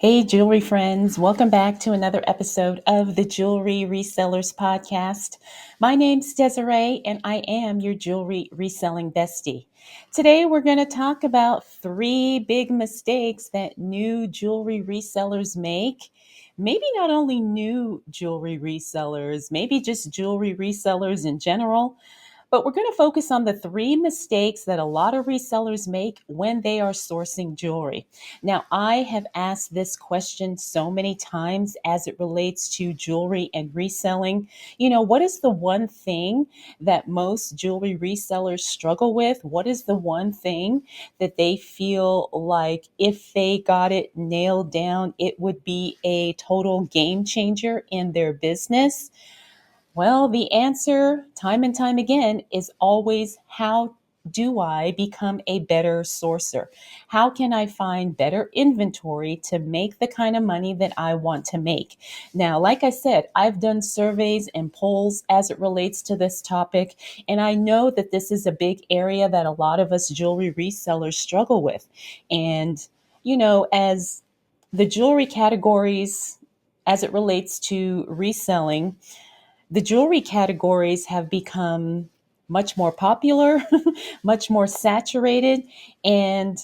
Hey, jewelry friends, welcome back to another episode of the Jewelry Resellers podcast. My name's Desiree, and I am your jewelry reselling bestie. Today, we're going to talk about three big mistakes that new jewelry resellers make. Maybe not only new jewelry resellers, maybe just jewelry resellers in general. But we're going to focus on the three mistakes that a lot of resellers make when they are sourcing jewelry. Now, I have asked this question so many times as it relates to jewelry and reselling. What is the one thing that most jewelry resellers struggle with? What is the one thing that they feel like if they got it nailed down, it would be a total game changer in their business? Well, the answer, time and time again, is always how do I become a better sourcer? How can I find better inventory to make the kind of money that I want to make? Now, like I said, I've done surveys and polls as it relates to this topic, and I know that this is a big area that a lot of us jewelry resellers struggle with. And, as the jewelry categories, as it relates to reselling, the jewelry categories have become much more popular, much more saturated, and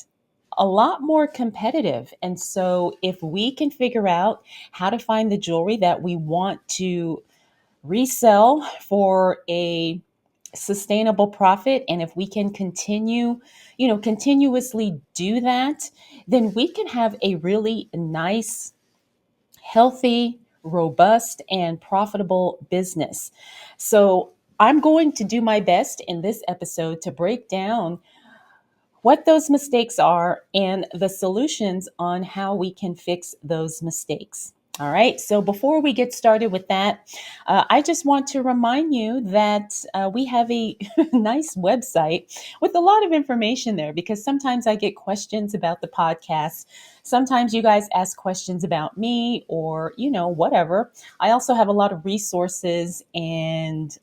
a lot more competitive. And so, if we can figure out how to find the jewelry that we want to resell for a sustainable profit, and if we can continuously do that, then we can have a really nice, healthy, robust, and profitable business. So, I'm going to do my best in this episode to break down what those mistakes are and the solutions on how we can fix those mistakes. All right, so before we get started with that, I just want to remind you that we have a nice website with a lot of information there because sometimes I get questions about the podcast. Sometimes you guys ask questions about me or, whatever. I also have a lot of resources and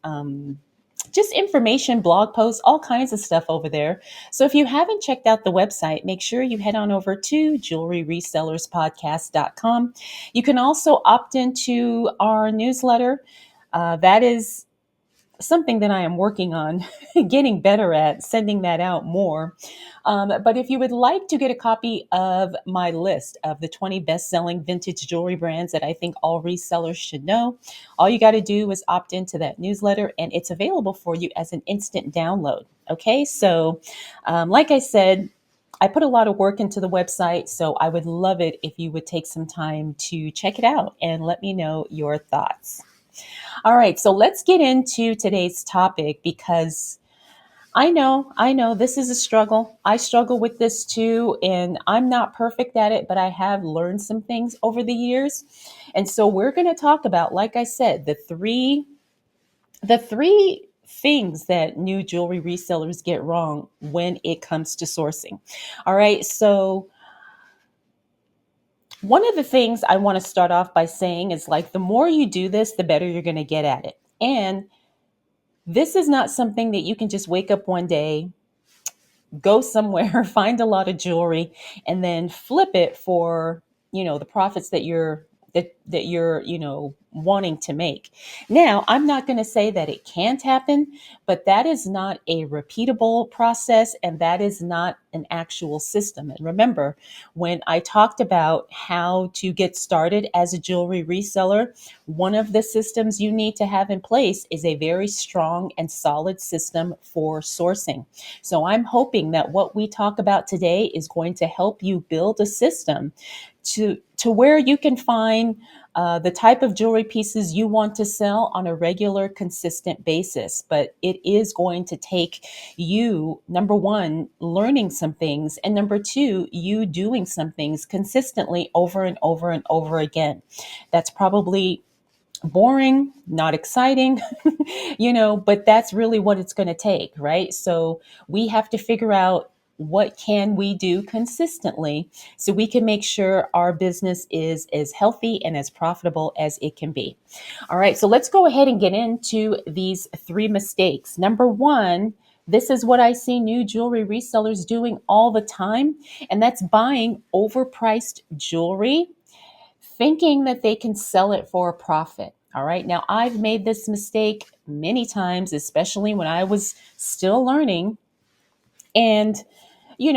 just information, blog posts, all kinds of stuff over there. So if you haven't checked out the website, make sure you head on over to jewelryresellerspodcast.com. You can also opt into our newsletter. That is something that I am working on getting better at, sending that out more. But if you would like to get a copy of my list of the 20 best-selling vintage jewelry brands that I think all resellers should know, all you got to do is opt into that newsletter, and it's available for you as an instant download. Okay, so like I said, I put a lot of work into the website, so I would love it if you would take some time to check it out and let me know your thoughts. All right, so let's get into today's topic because I know this is a struggle. I struggle with this too, and I'm not perfect at it, but I have learned some things over the years. And so we're going to talk about, like I said, the three things that new jewelry resellers get wrong when it comes to sourcing. All right, so one of the things I want to start off by saying is like the more you do this, the better you're going to get at it. And this is not something that you can just wake up one day, go somewhere, find a lot of jewelry, and then flip it for, the profits that you're wanting to make. Now, I'm not going to say that it can't happen, but that is not a repeatable process and that is not an actual system. And remember, when I talked about how to get started as a jewelry reseller, one of the systems you need to have in place is a very strong and solid system for sourcing. So I'm hoping that what we talk about today is going to help you build a system to where you can find the type of jewelry pieces you want to sell on a regular, consistent basis. But it is going to take you, number one, learning some things, and number two, you doing some things consistently over and over and over again. That's probably boring, not exciting, but that's really what it's going to take, right? So we have to figure out what can we do consistently so we can make sure our business is as healthy and as profitable as it can be. All right, so let's go ahead and get into these three mistakes. Number one, this is what I see new jewelry resellers doing all the time, and that's buying overpriced jewelry thinking that they can sell it for a profit. All right. Now, I've made this mistake many times, especially when I was still learning. And you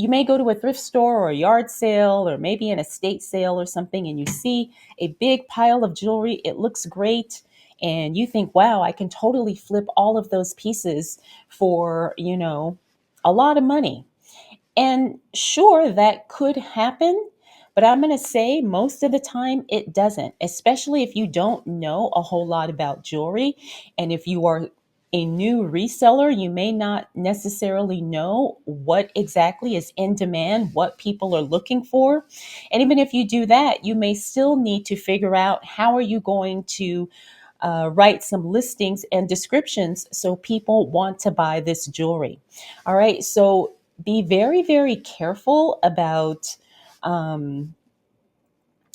may go to a thrift store or a yard sale or maybe an estate sale or something, and you see a big pile of jewelry. It looks great. And you think, wow, I can totally flip all of those pieces for, a lot of money. And sure, that could happen, but I'm going to say most of the time it doesn't, especially if you don't know a whole lot about jewelry. And if you are a new reseller, you may not necessarily know what exactly is in demand, what people are looking for. And even if you do that, you may still need to figure out how are you going to write some listings and descriptions so people want to buy this jewelry. All right, so be very, very careful about um,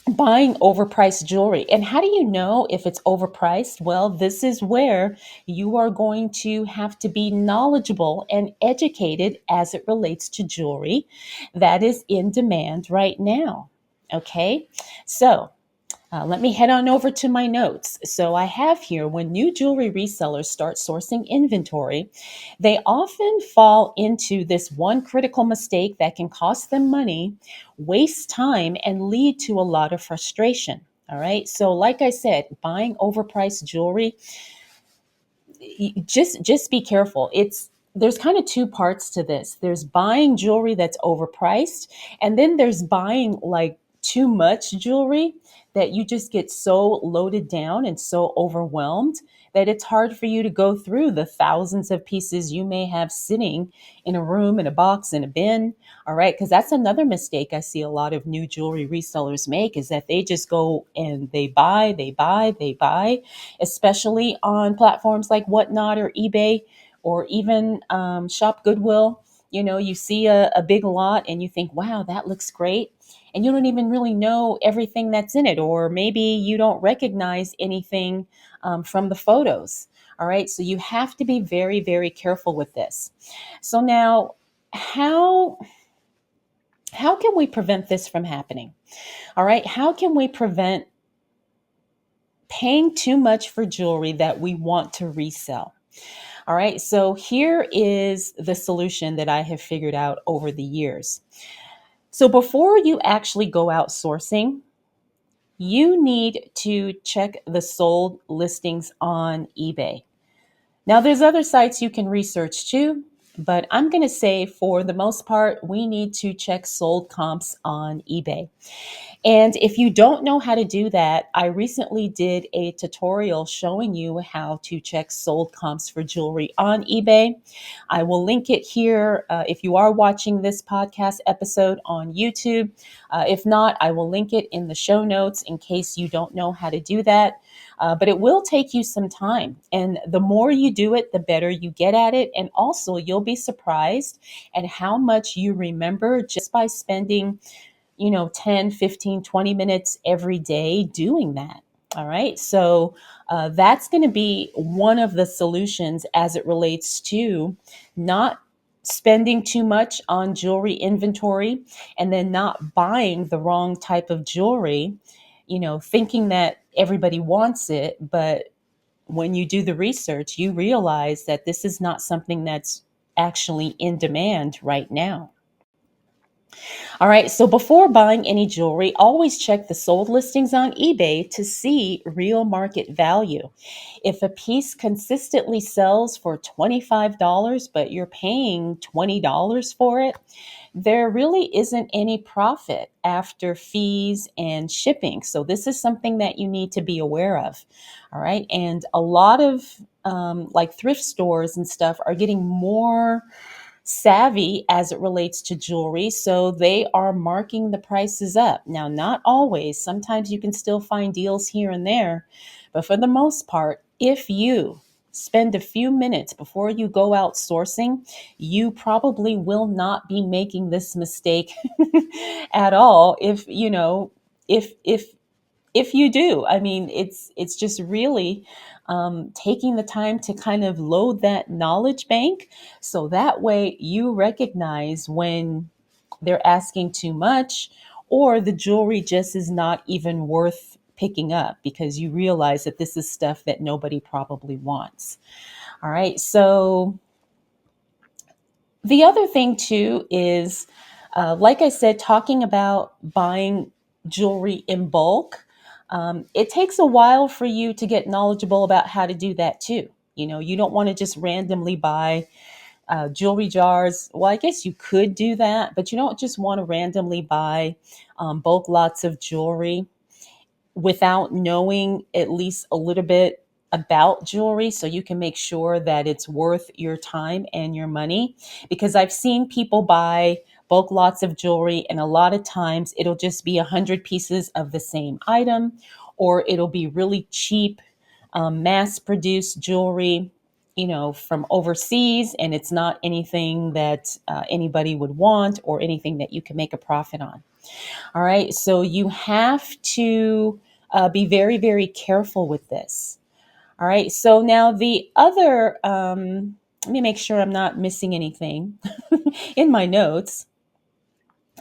buying overpriced jewelry. And how do you know if it's overpriced? Well, this is where you are going to have to be knowledgeable and educated as it relates to jewelry that is in demand right now. Okay, so let me head on over to my notes. So I have here when new jewelry resellers start sourcing inventory, they often fall into this one critical mistake that can cost them money, waste time, and lead to a lot of frustration. All right. So, like I said, buying overpriced jewelry, just be careful. There's kind of two parts to this. There's buying jewelry that's overpriced, and then there's buying like too much jewelry that you just get so loaded down and so overwhelmed that it's hard for you to go through the thousands of pieces you may have sitting in a room, in a box, in a bin. All right, because that's another mistake I see a lot of new jewelry resellers make, is that they just go and they buy, especially on platforms like Whatnot or eBay or even Shop Goodwill. You see a big lot and you think, wow, that looks great. And you don't even really know everything that's in it, or maybe you don't recognize anything from the photos. All right, so you have to be very, very careful with this. So now, how how can we prevent this from happening? All right, how can we prevent paying too much for jewelry that we want to resell? All right, so here is the solution that I have figured out over the years. So before you actually go out sourcing, you need to check the sold listings on eBay. Now, there's other sites you can research too, but I'm going to say for the most part, we need to check sold comps on eBay. And if you don't know how to do that, I recently did a tutorial showing you how to check sold comps for jewelry on eBay. I will link it here if you are watching this podcast episode on YouTube. If not, I will link it in the show notes in case you don't know how to do that. But it will take you some time. And the more you do it, the better you get at it. And also, you'll be surprised at how much you remember just by spending 10, 15, 20 minutes every day doing that. All right. So that's going to be one of the solutions as it relates to not spending too much on jewelry inventory and then not buying the wrong type of jewelry, thinking that everybody wants it. But when you do the research, you realize that this is not something that's actually in demand right now. All right, so before buying any jewelry, always check the sold listings on eBay to see real market value. If a piece consistently sells for $25, but you're paying $20 for it, there really isn't any profit after fees and shipping. So, this is something that you need to be aware of. All right, and a lot of like thrift stores and stuff are getting more savvy as it relates to jewelry. So they are marking the prices up. Now, not always. Sometimes you can still find deals here and there. But for the most part, if you spend a few minutes before you go out sourcing, you probably will not be making this mistake at all. If you do, I mean, it's just really taking the time to kind of load that knowledge bank, so that way you recognize when they're asking too much, or the jewelry just is not even worth picking up because you realize that this is stuff that nobody probably wants. All right. So the other thing too is, like I said, talking about buying jewelry in bulk. It takes a while for you to get knowledgeable about how to do that too. You know, you don't want to just randomly buy jewelry jars. Well, I guess you could do that, but you don't just want to randomly buy bulk lots of jewelry without knowing at least a little bit about jewelry so you can make sure that it's worth your time and your money. Because I've seen people buy bulk lots of jewelry, and a lot of times it'll just be 100 pieces of the same item, or it'll be really cheap, mass produced jewelry, you know, from overseas, and it's not anything that anybody would want or anything that you can make a profit on. All right. So you have to be very, very careful with this. All right. So now the other, let me make sure I'm not missing anything in my notes.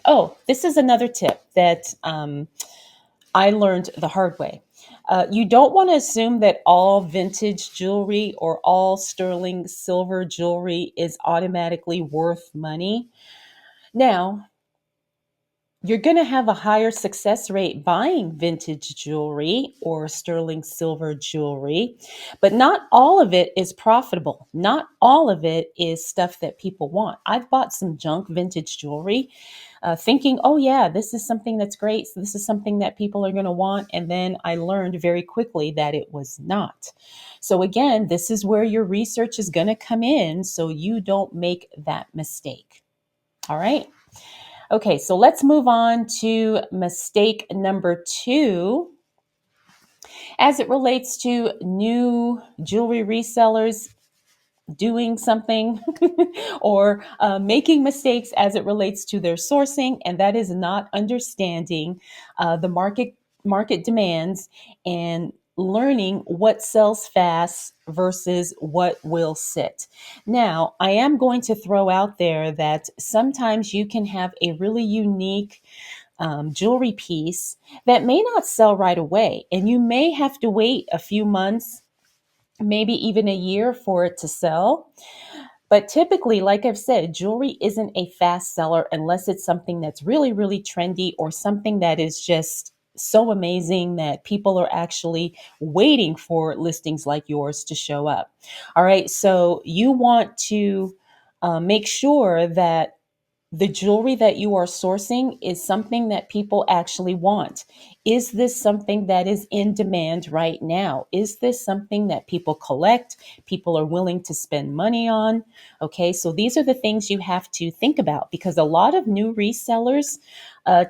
Oh, this is another tip that I learned the hard way. You don't want to assume that all vintage jewelry or all sterling silver jewelry is automatically worth money. Now, you're going to have a higher success rate buying vintage jewelry or sterling silver jewelry, but not all of it is profitable. Not all of it is stuff that people want. I've bought some junk vintage jewelry thinking, oh, yeah, this is something that's great. So this is something that people are going to want. And then I learned very quickly that it was not. So, again, this is where your research is going to come in so you don't make that mistake. All right. Okay, so let's move on to mistake number 2. As it relates to new jewelry resellers doing something or making mistakes as it relates to their sourcing, and that is not understanding the market demands and learning what sells fast versus what will sit. Now, I am going to throw out there that sometimes you can have a really unique jewelry piece that may not sell right away, and you may have to wait a few months, maybe even a year for it to sell. But typically, like I've said, jewelry isn't a fast seller unless it's something that's really, really trendy or something that is just so amazing that people are actually waiting for listings like yours to show up. All right. So you want to make sure that the jewelry that you are sourcing is something that people actually want. Is this something that is in demand right now? Is this something that people collect, people are willing to spend money on? Okay, so these are the things you have to think about because a lot of new resellers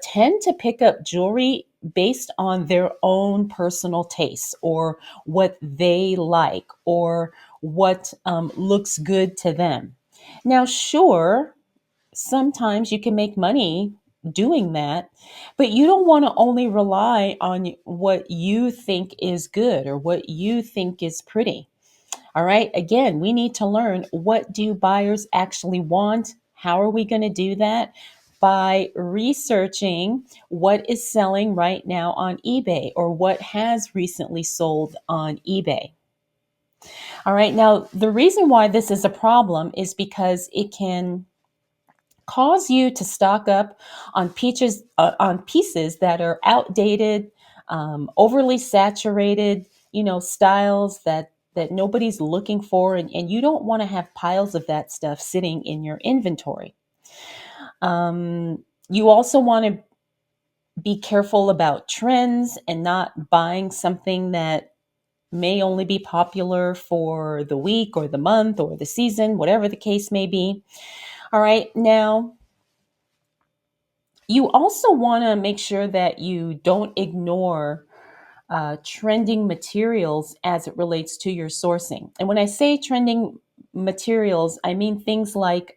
tend to pick up jewelry based on their own personal tastes or what they like or what looks good to them. Now, sure, sometimes you can make money doing that, but you don't want to only rely on what you think is good or what you think is pretty. All right. Again, we need to learn, what do buyers actually want? How are we going to do that? By researching what is selling right now on eBay or what has recently sold on eBay. All right. Now, the reason why this is a problem is because it can cause you to stock up on pieces that are outdated, overly saturated, styles that nobody's looking for, and you don't want to have piles of that stuff sitting in your inventory. You also want to be careful about trends and not buying something that may only be popular for the week or the month or the season, whatever the case may be. All right, now you also want to make sure that you don't ignore trending materials as it relates to your sourcing. And when I say trending materials, I mean things like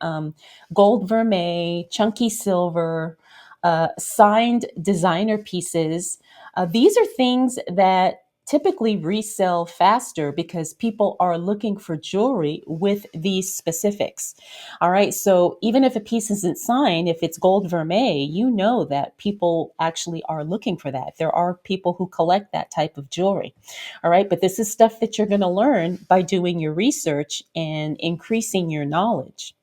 gold vermeil, chunky silver, signed designer pieces. These are things that typically resell faster because people are looking for jewelry with these specifics. All right. So even if a piece isn't signed, if it's gold vermeil, you know that people actually are looking for that. There are people who collect that type of jewelry. All right. But this is stuff that you're going to learn by doing your research and increasing your knowledge.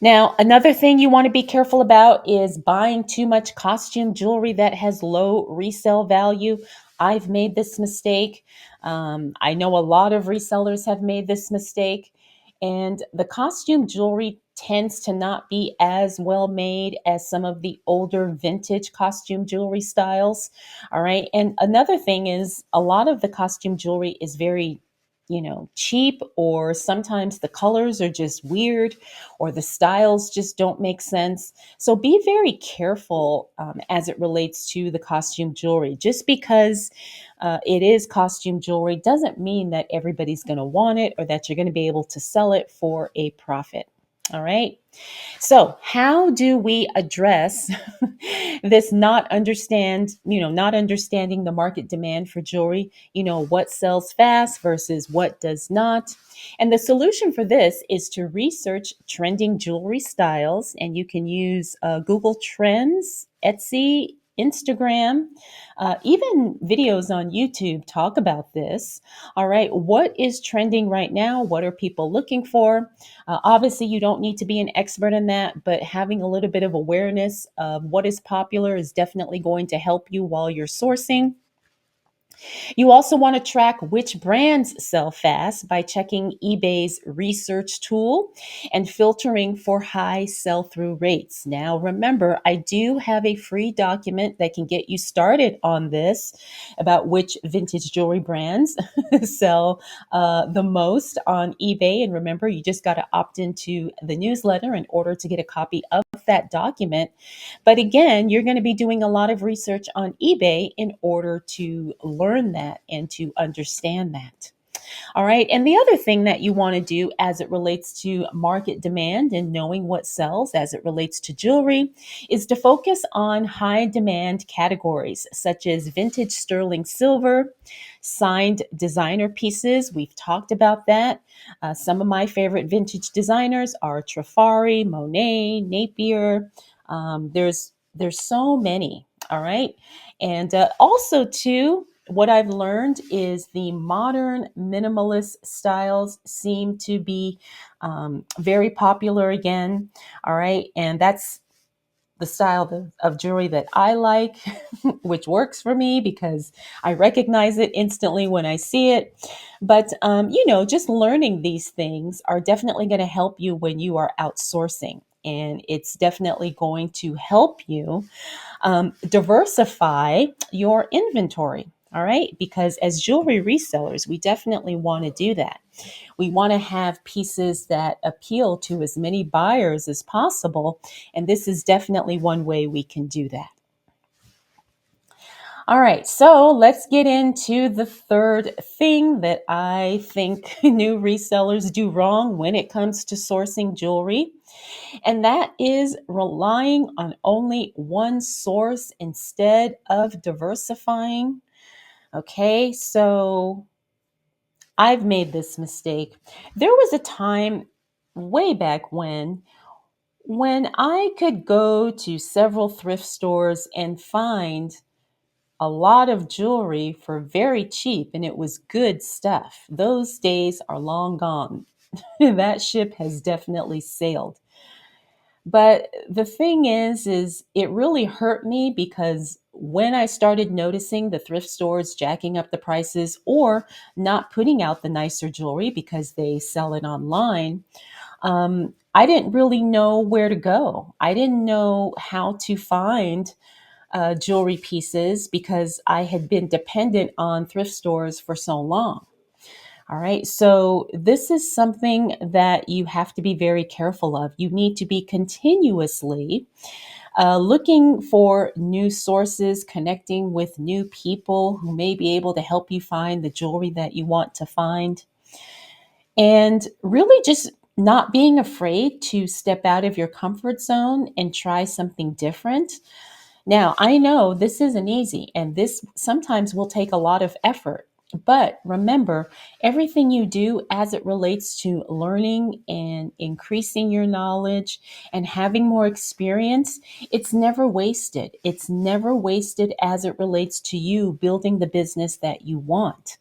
Now, another thing you want to be careful about is buying too much costume jewelry that has low resale value. I've made this mistake. I know a lot of resellers have made this mistake. And the costume jewelry tends to not be as well made as some of the older vintage costume jewelry styles. All right. And another thing is a lot of the costume jewelry is very, cheap, or sometimes the colors are just weird or the styles just don't make sense. So be very careful as it relates to the costume jewelry. Just because it is costume jewelry doesn't mean that everybody's going to want it or that you're going to be able to sell it for a profit. All right. So, how do we address this not understanding the market demand for jewelry, what sells fast versus what does not? And the solution for this is to research trending jewelry styles, and you can use Google Trends, Etsy, Instagram, even videos on YouTube talk about this. All right, what is trending right now? What are people looking for? Obviously, you don't need to be an expert in that, but having a little bit of awareness of what is popular is definitely going to help you while you're sourcing. You also want to track which brands sell fast by checking eBay's research tool and filtering for high sell through rates. Now, remember, I do have a free document that can get you started on this about which vintage jewelry brands sell the most on eBay. And remember, you just got to opt into the newsletter in order to get a copy of that document. But again, you're going to be doing a lot of research on eBay in order to learn that and to understand that. All right. And the other thing that you want to do as it relates to market demand and knowing what sells as it relates to jewelry is to focus on high demand categories such as vintage sterling silver, signed designer pieces. We've talked about that. Some of my favorite vintage designers are Trifari, Monet, Napier. There's so many. All right. And also, too, what I've learned is the modern minimalist styles seem to be very popular again. All right. And that's the style of jewelry that I like, which works for me because I recognize it instantly when I see it. But, just learning these things are definitely going to help you when you are outsourcing. And it's definitely going to help you diversify your inventory. All right. Because as jewelry resellers, we definitely want to do that. We want to have pieces that appeal to as many buyers as possible. And this is definitely one way we can do that. All right, so let's get into the third thing that I think new resellers do wrong when it comes to sourcing jewelry. And that is relying on only one source instead of diversifying. Okay, so I've made this mistake. There was a time way back when I could go to several thrift stores and find a lot of jewelry for very cheap, and it was good stuff. Those days are long gone. That ship has definitely sailed. But the thing is it really hurt me because when I started noticing the thrift stores jacking up the prices or not putting out the nicer jewelry because they sell it online, I didn't really know where to go. I didn't know how to find jewelry pieces because I had been dependent on thrift stores for so long. All right. So this is something that you have to be very careful of. You need to be continuously looking for new sources, connecting with new people who may be able to help you find the jewelry that you want to find. And really just not being afraid to step out of your comfort zone and try something different. Now, I know this isn't easy and this sometimes will take a lot of effort. But remember, everything you do as it relates to learning and increasing your knowledge and having more experience, it's never wasted. It's never wasted as it relates to you building the business that you want.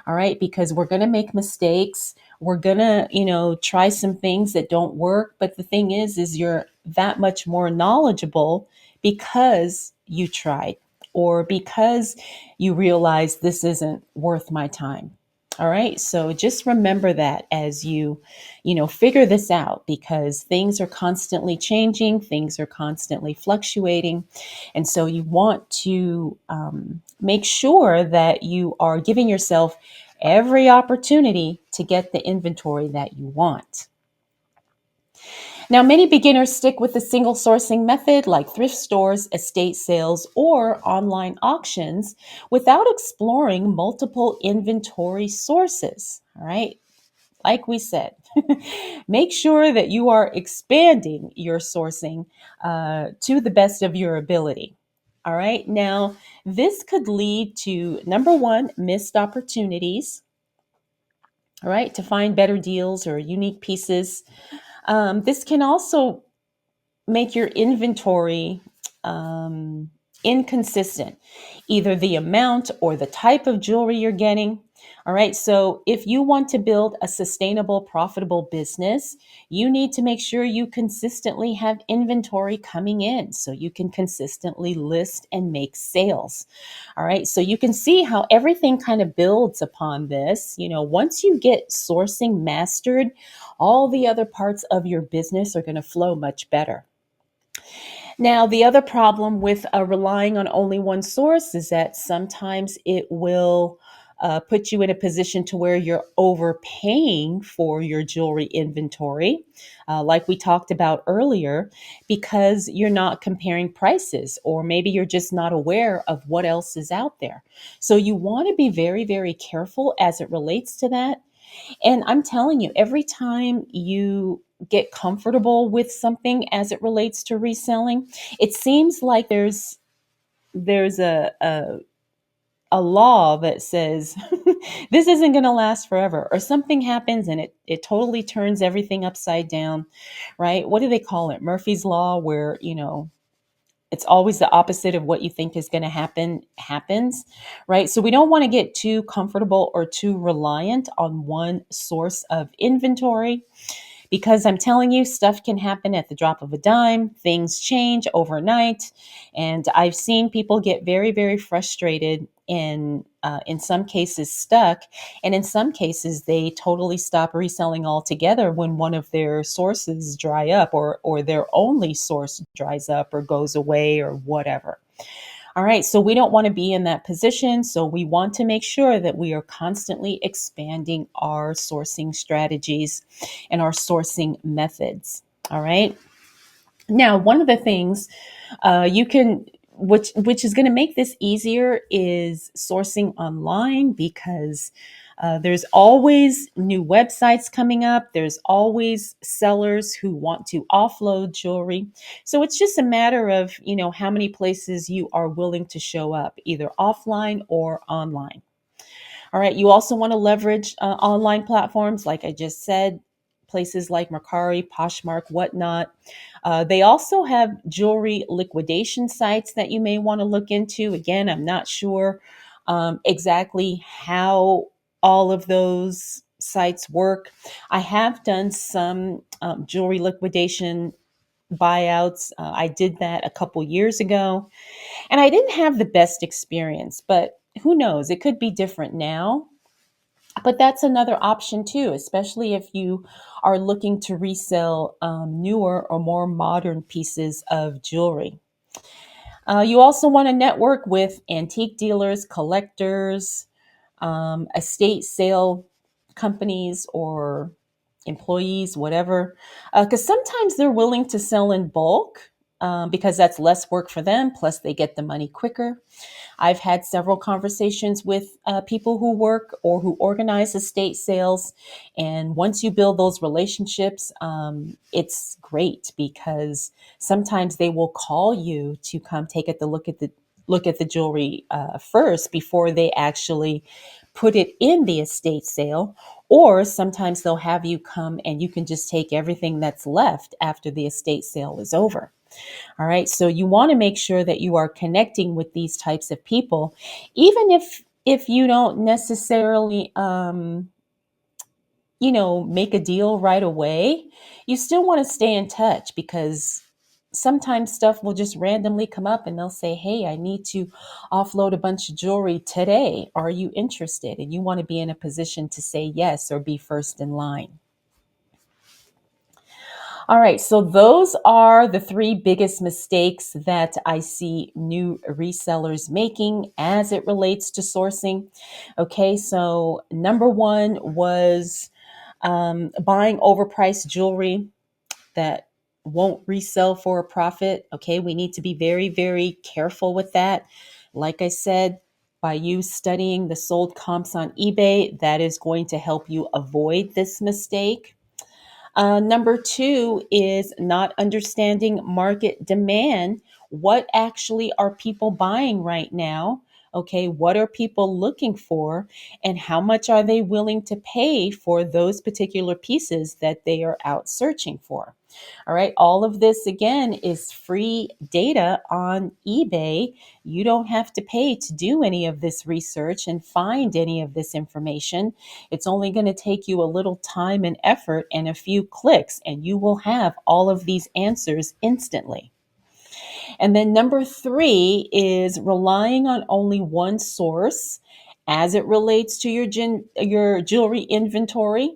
All right, because we're going to make mistakes. We're going to, try some things that don't work, but the thing is you're that much more knowledgeable because you tried or because you realize this isn't worth my time. All right, so just remember that as you figure this out, because things are constantly changing, things are constantly fluctuating, and so you want to make sure that you are giving yourself every opportunity to get the inventory that you want. Now, many beginners stick with the single sourcing method like thrift stores, estate sales, or online auctions without exploring multiple inventory sources. All right. Like we said, make sure that you are expanding your sourcing to the best of your ability. All right. Now, this could lead to number one, missed opportunities. All right. To find better deals or unique pieces. This can also make your inventory um, inconsistent, either the amount or the type of jewelry you're getting. All right. So if you want to build a sustainable, profitable business, you need to make sure you consistently have inventory coming in so you can consistently list and make sales. All right. So you can see how everything kind of builds upon this. Once you get sourcing mastered, all the other parts of your business are going to flow much better. Now, the other problem with relying on only one source is that sometimes it will put you in a position to where you're overpaying for your jewelry inventory, like we talked about earlier, because you're not comparing prices, or maybe you're just not aware of what else is out there. So you want to be very, very careful as it relates to that. And I'm telling you, every time you get comfortable with something as it relates to reselling, it seems like there's a law that says this isn't going to last forever, or something happens and it totally turns everything upside down, right? What do they call it? Murphy's law, where it's always the opposite of what you think is going to happen happens, right? So we don't want to get too comfortable or too reliant on one source of inventory, because I'm telling you, stuff can happen at the drop of a dime. Things change overnight. And I've seen people get very, very frustrated and in some cases stuck. And in some cases, they totally stop reselling altogether when one of their sources dry up, or their only source dries up or goes away or whatever. All right, so we don't want to be in that position. So we want to make sure that we are constantly expanding our sourcing strategies and our sourcing methods. All right. Now, one of the things you can which is going to make this easier is sourcing online, because there's always new websites coming up. There's always sellers who want to offload jewelry. So it's just a matter of, how many places you are willing to show up, either offline or online. All right. You also want to leverage online platforms, like I just said, places like Mercari, Poshmark, whatnot. They also have jewelry liquidation sites that you may want to look into. Again, I'm not sure exactly how all of those sites work. I have done some jewelry liquidation buyouts. I did that a couple years ago, and I didn't have the best experience, but who knows? It could be different now. But that's another option too, especially if you are looking to resell newer or more modern pieces of jewelry. You also want to network with antique dealers, collectors, estate sale companies, or employees, whatever, because sometimes they're willing to sell in bulk. because that's less work for them. Plus, they get the money quicker. I've had several conversations with people who work or who organize estate sales. And once you build those relationships, it's great because sometimes they will call you to come take a look at the jewelry first before they actually put it in the estate sale. Or sometimes they'll have you come and you can just take everything that's left after the estate sale is over. All right. So you want to make sure that you are connecting with these types of people, even if you don't necessarily make a deal right away. You still want to stay in touch because sometimes stuff will just randomly come up and they'll say, "Hey, I need to offload a bunch of jewelry today. Are you interested?" And you want to be in a position to say yes or be first in line. All right, so those are the three biggest mistakes that I see new resellers making as it relates to sourcing. Okay, so number one was buying overpriced jewelry that won't resell for a profit. Okay, we need to be very, very careful with that. Like I said, by you studying the sold comps on eBay, that is going to help you avoid this mistake. Number two is not understanding market demand. What actually are people buying right now? Okay, what are people looking for? And how much are they willing to pay for those particular pieces that they are out searching for? All right, all of this again is free data on eBay. You don't have to pay to do any of this research and find any of this information. It's only going to take you a little time and effort and a few clicks, and you will have all of these answers instantly. And then number three is relying on only one source as it relates to your jewelry inventory,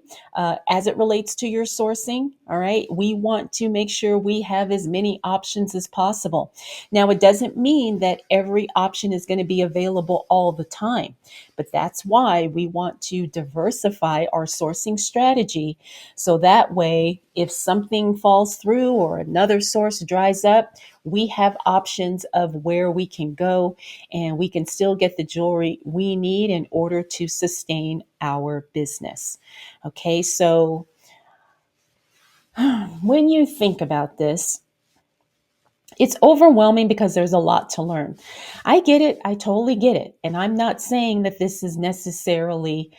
as it relates to your sourcing. All right, we want to make sure we have as many options as possible. Now, it doesn't mean that every option is going to be available all the time, but that's why we want to diversify our sourcing strategy. So that way, if something falls through or another source dries up, we have options of where we can go and we can still get the jewelry we need in order to sustain our business. Okay, so when you think about this, it's overwhelming because there's a lot to learn. I get it. I totally get it. And I'm not saying that this is necessarily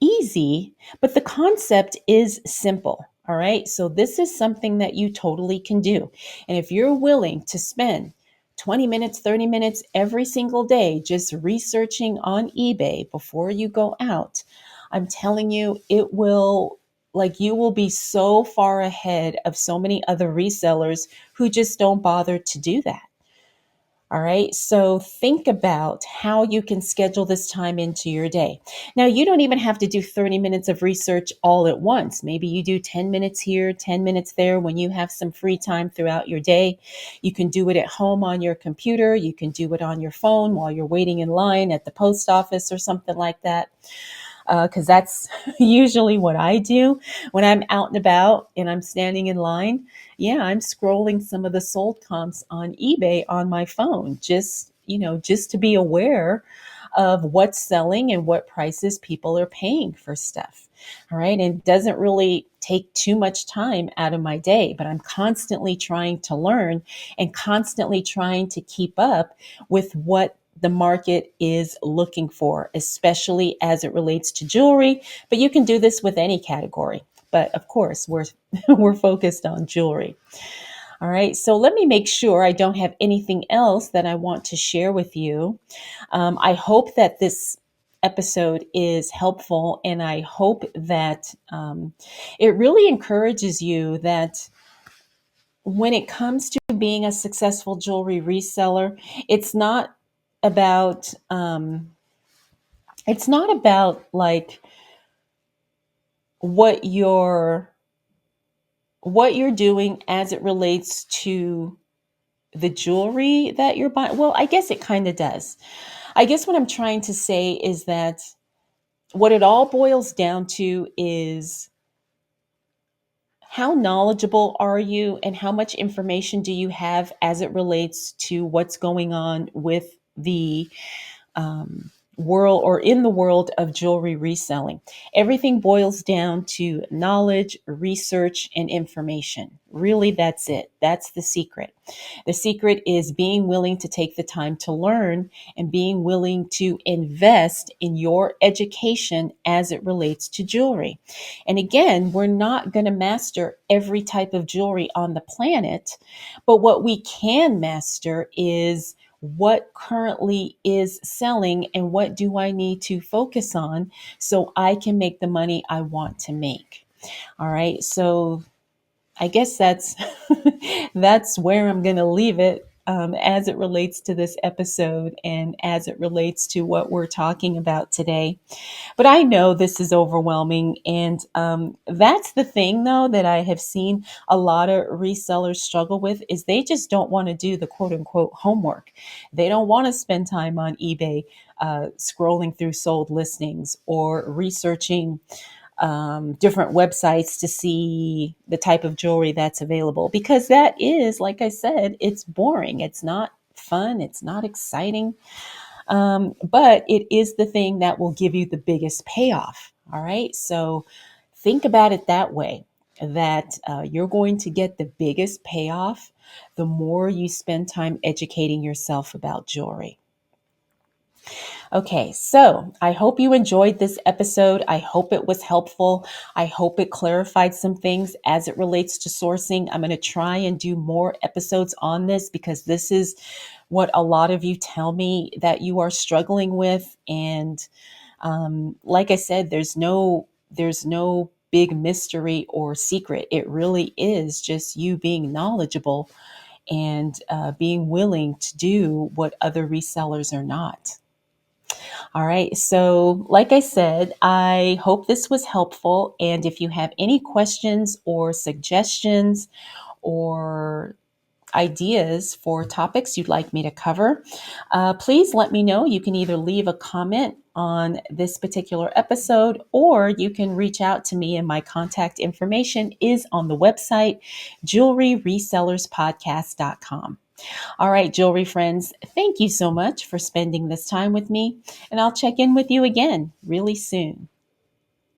easy, but the concept is simple. All right. So this is something that you totally can do. And if you're willing to spend 20 minutes, 30 minutes every single day just researching on eBay before you go out, I'm telling you, you will be so far ahead of so many other resellers who just don't bother to do that. All right. So think about how you can schedule this time into your day. Now, you don't even have to do 30 minutes of research all at once. Maybe you do 10 minutes here, 10 minutes there when you have some free time throughout your day. You can do it at home on your computer. You can do it on your phone while you're waiting in line at the post office or something like that. Because that's usually what I do when I'm out and about and I'm standing in line. Yeah, I'm scrolling some of the sold comps on eBay on my phone, just to be aware of what's selling and what prices people are paying for stuff. All right. And it doesn't really take too much time out of my day, but I'm constantly trying to learn and constantly trying to keep up with what the market is looking for, especially as it relates to jewelry. But you can do this with any category. But of course, we're we're focused on jewelry. All right. So let me make sure I don't have anything else that I want to share with you. I hope that this episode is helpful, and I hope that it really encourages you that when it comes to being a successful jewelry reseller, it's not about like what you're what you're doing as it relates to the jewelry that you're buying. Well, I guess it kind of does. I guess what I'm trying to say is that what it all boils down to is How knowledgeable are you, and how much information do you have as it relates to what's going on with the world, or in the world of jewelry reselling? Everything boils down to knowledge, research, and information. Really, that's it. That's the secret. The secret is being willing to take the time to learn and being willing to invest in your education as it relates to jewelry. And again, we're not going to master every type of jewelry on the planet, but what we can master is what currently is selling and what do I need to focus on so I can make the money I want to make. All right. So I guess that's that's where I'm going to leave it, as it relates to this episode and as it relates to what we're talking about today. But I know this is overwhelming. And that's the thing, though, that I have seen a lot of resellers struggle with is they just don't want to do the quote unquote homework. They don't want to spend time on eBay scrolling through sold listings or researching different websites to see the type of jewelry that's available, because that is, like I said, it's boring. It's not fun. It's not exciting. But it is the thing that will give you the biggest payoff. All right. So think about it that way, that you're going to get the biggest payoff the more you spend time educating yourself about jewelry. Okay, so I hope you enjoyed this episode. I hope it was helpful. I hope it clarified some things as it relates to sourcing. I'm going to try and do more episodes on this because this is what a lot of you tell me that you are struggling with. And like I said, there's no big mystery or secret. It really is just you being knowledgeable and being willing to do what other resellers are not. All right. So, like I said, I hope this was helpful. And if you have any questions or suggestions or ideas for topics you'd like me to cover, please let me know. You can either leave a comment on this particular episode or you can reach out to me, and my contact information is on the website jewelryresellerspodcast.com. All right, jewelry friends, thank you so much for spending this time with me, and I'll check in with you again really soon.